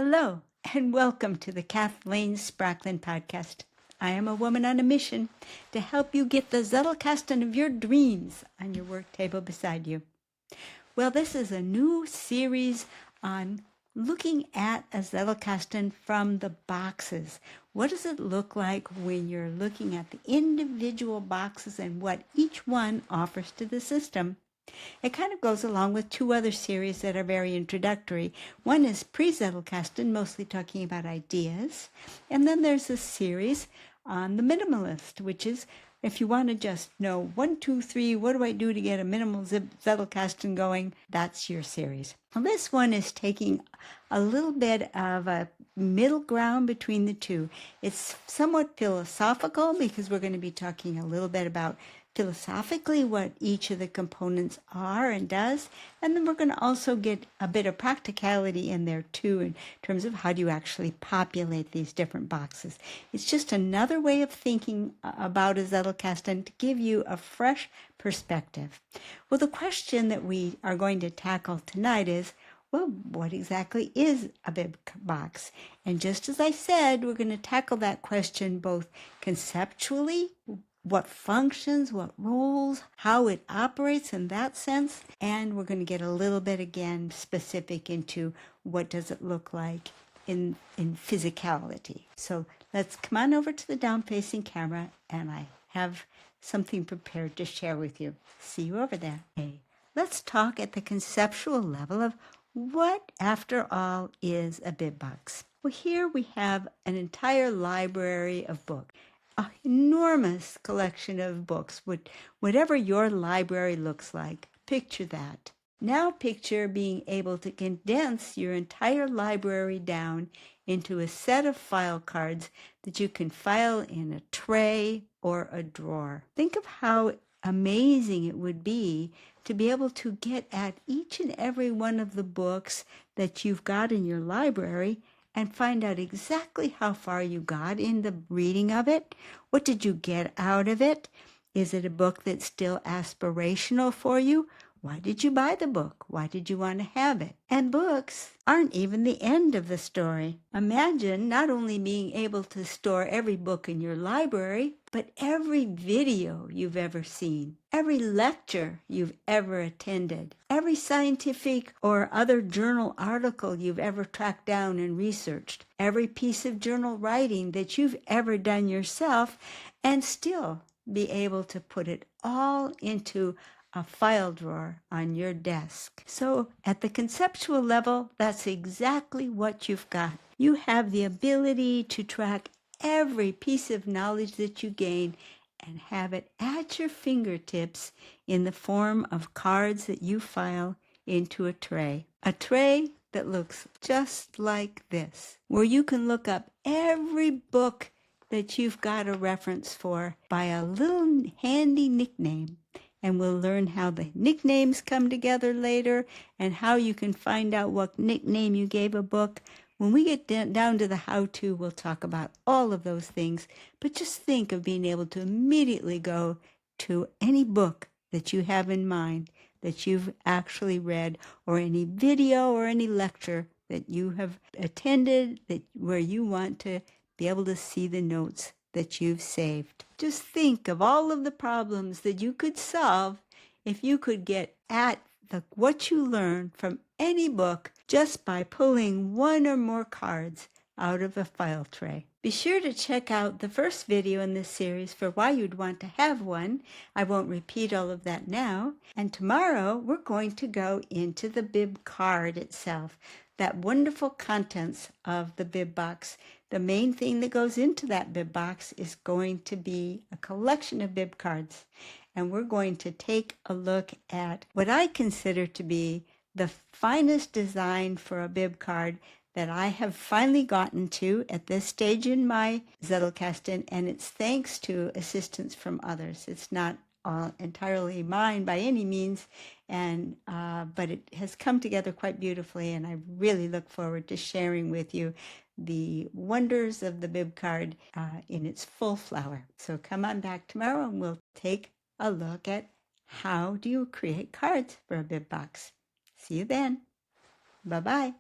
Hello, and welcome to the Kathleen Spracklin podcast. I am a woman on a mission to help you get the Zettelkasten of your dreams on your work table beside you. Well, this is a new series on looking at a Zettelkasten from the boxes. What does it look like when you're looking at the individual boxes and what each one offers to the system? It kind of goes along with two other series that are very introductory. One is pre-Zettelkasten, mostly talking about ideas. And then there's a series on the minimalist, which is if you want to just know 1, 2, 3, what do I do to get a minimal Zettelkasten going? That's your series. Well, this one is taking a little bit of a middle ground between the two. It's somewhat philosophical because we're going to be talking a little bit about philosophically what each of the components are and does. And then we're going to also get a bit of practicality in there too in terms of how do you actually populate these different boxes. It's just another way of thinking about a Zettelkasten to give you a fresh perspective. Well, the question that we are going to tackle tonight is, well, what exactly is a bib box? And just as I said, we're going to tackle that question both conceptually, what functions, what roles, how it operates in that sense. And we're going to get a little bit again specific into what does it look like in physicality. So let's come on over to the down-facing camera and I have something prepared to share with you. See you over there. Okay, let's talk at the conceptual level of what, after all, is a bib box. Well, here we have an entire library of books. An enormous collection of books, whatever your library looks like. Picture that. Now picture being able to condense your entire library down into a set of file cards that you can file in a tray or a drawer. Think of how amazing it would be to be able to get at each and every one of the books that you've got in your library and find out exactly how far you got in the reading of it. What did you get out of it? Is it a book that's still aspirational for you? Why did you buy the book? Why did you want to have it? And books aren't even the end of the story. Imagine not only being able to store every book in your library, but every video you've ever seen, every lecture you've ever attended, every scientific or other journal article you've ever tracked down and researched, every piece of journal writing that you've ever done yourself, and still be able to put it all into a file drawer on your desk. So at the conceptual level, that's exactly what you've got. You have the ability to track every piece of knowledge that you gain and have it at your fingertips in the form of cards that you file into a tray. A tray that looks just like this, where you can look up every book that you've got a reference for by a little handy nickname. And we'll learn how the nicknames come together later and how you can find out what nickname you gave a book. When we get down to the how-to, we'll talk about all of those things. But just think of being able to immediately go to any book that you have in mind that you've actually read, or any video or any lecture that you have attended where you want to be able to see the notes that you've saved. Just think of all of the problems that you could solve if you could get at what you learn from any book just by pulling one or more cards out of a file tray. Be sure to check out the first video in this series for why you'd want to have one. I won't repeat all of that now. And tomorrow we're going to go into the bib card itself, that wonderful contents of the bib box. The main thing that goes into that bib box is going to be a collection of bib cards. And we're going to take a look at what I consider to be the finest design for a bib card that I have finally gotten to at this stage in my Zettelkasten, and it's thanks to assistance from others. It's not entirely mine by any means, and but it has come together quite beautifully, and I really look forward to sharing with you the wonders of the bib card in its full flower. So come on back tomorrow and we'll take a look at how do you create cards for a bib box. See you then. Bye-bye.